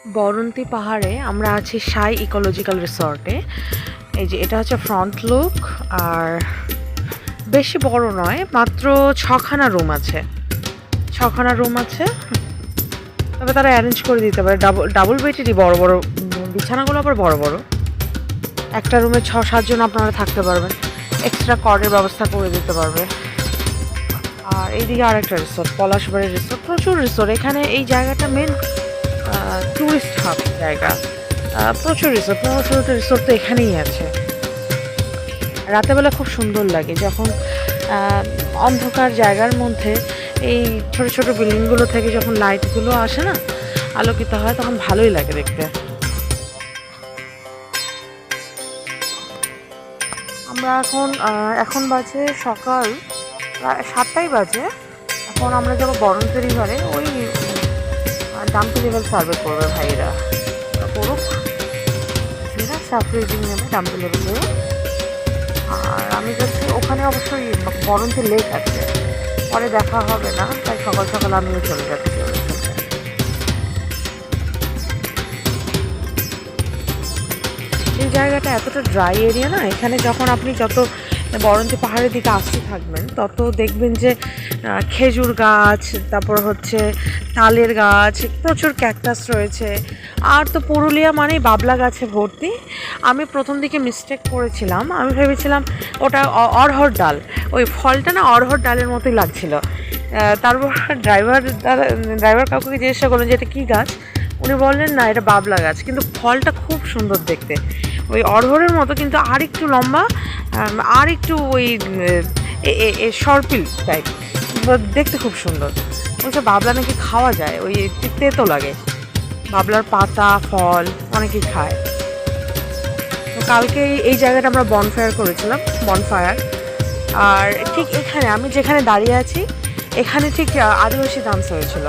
বরন্তি পাহাড়ে আমরা আছি সাই ইকোলজিক্যাল রিসর্টে। এই যে এটা হচ্ছে ফ্রন্ট লুক, আর বেশি বড় নয়, মাত্র 6খানা রুম আছে। 6খানা রুম আছে, তবে তারা অ্যারেঞ্জ করে দিতে পারে ডাবল বেডেরই বড় বড় বিছানাগুলো, আবার বড় বড়। একটা রুমে 6-7 জন আপনারা থাকতে পারবেন, এক্সট্রা কর্ডের ব্যবস্থা করে দিতে পারবে। আর এইদিকে আরেকটা রিসোর্ট, পলাশবাড়ি রিসোর্ট। প্রচুর রিসোর্ট এখানে, এই জায়গাটা মেন টুরিস্ট হাব জায়গা। প্রচুর রিসোর্ট, 15-16টা রিসোর্ট তো এখানেই আছে। রাতেবেলা খুব সুন্দর লাগে যখন অন্ধকার জায়গার মধ্যে এই ছোট ছোট বিল্ডিংগুলো থেকে যখন লাইটগুলো আসে না, আলোকিত হয়, তখন ভালোই লাগে দেখতে। আমরা এখন বাজে সকাল প্রায় 7টাই বাজে। এখন আমরা যাবো বরন্তি রিভারে, ওই ডাম্পি লেভেল সার্ভে করবে ভাইরা, করুক সেটা সাফরিজিং নেবে ডাম্পি লেভেলে। আর আমি যাচ্ছি ওখানে, অবশ্যই বরন্তি লেক আছে, পরে দেখা হবে না, তাই সকাল সকাল আমিও চলে যাচ্ছি। এই জায়গাটা এতটা ড্রাই এরিয়া না, এখানে যখন আপনি যত বরন্তি পাহাড়ের দিকে আসতে থাকবেন তত দেখবেন যে খেজুর গাছ, তারপর হচ্ছে তালের গাছ, প্রচুর ক্যাকটাস রয়েছে। আর তো পুরুলিয়া মানেই বাবলা গাছে ভর্তি। আমি প্রথম দিকে মিস্টেক করেছিলাম, আমি ভেবেছিলাম ওটা অড়হর ডাল, ওই ফলটা না অড়হর ডালের মতোই লাগছিল। তারপর ড্রাইভার কাকুকে জিজ্ঞাসা করলেন যে এটা কী গাছ, উনি বললেন না এটা বাবলা গাছ, কিন্তু ফলটা খুব সুন্দর দেখতে, ওই অড়হরের মতো কিন্তু আর একটু লম্বা, আর একটু ওই সর্পিল টাইপ, দেখতে খুব সুন্দর। বলছে বাবলা নাকি খাওয়া যায়, ওই তেতো লাগে, বাবলার পাতা ফল অনেকেই খায়। তো কালকে এই জায়গাটা আমরা বনফায়ার করেছিলাম, বনফায়ার। আর ঠিক এখানে আমি যেখানে দাঁড়িয়ে আছি, এখানে ঠিক আদিবাসী ডান্স হয়েছিল।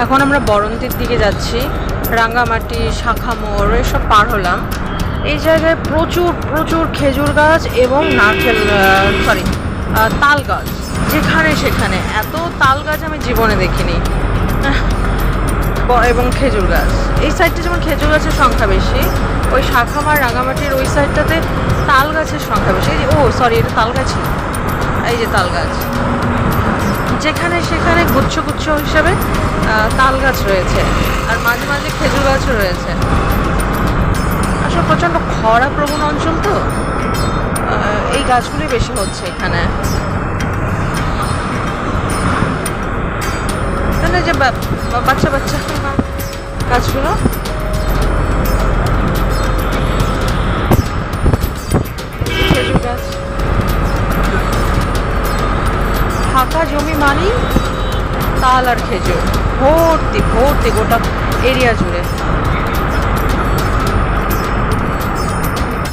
এখন আমরা বরন্তির দিকে যাচ্ছি, রাঙ্গামাটি, শাখা মোড় এসব পার হলাম। এই জায়গায় প্রচুর প্রচুর খেজুর গাছ এবং তাল গাছ, যেখানে সেখানে এত তাল গাছ আমি জীবনে দেখিনি। এবং খেজুর গাছ, এই সাইডটা যেমন খেজুর গাছের সংখ্যা বেশি, ওই শাখামার রাঙ্গামাটির ওই সাইডটাতে তাল গাছের সংখ্যা বেশি। এটা তাল গাছই, এই যে তাল গাছ, যেখানে সেখানে গুচ্ছ গুচ্ছ হিসাবে তাল গাছ রয়েছে, আর মাঝে মাঝে খেজুর গাছও রয়েছে। আসলে প্রচণ্ড খরা প্রবণ অঞ্চল, তো এই গাছগুলি বেশি হচ্ছে এখানে। যে বাচ্চা বাচ্চা গাছগুলো, খেজুর গাছ, ফাঁকা জমি মানি তাল আর খেজুর, ভর্তি ভর্তি গোটা এরিয়া জুড়ে।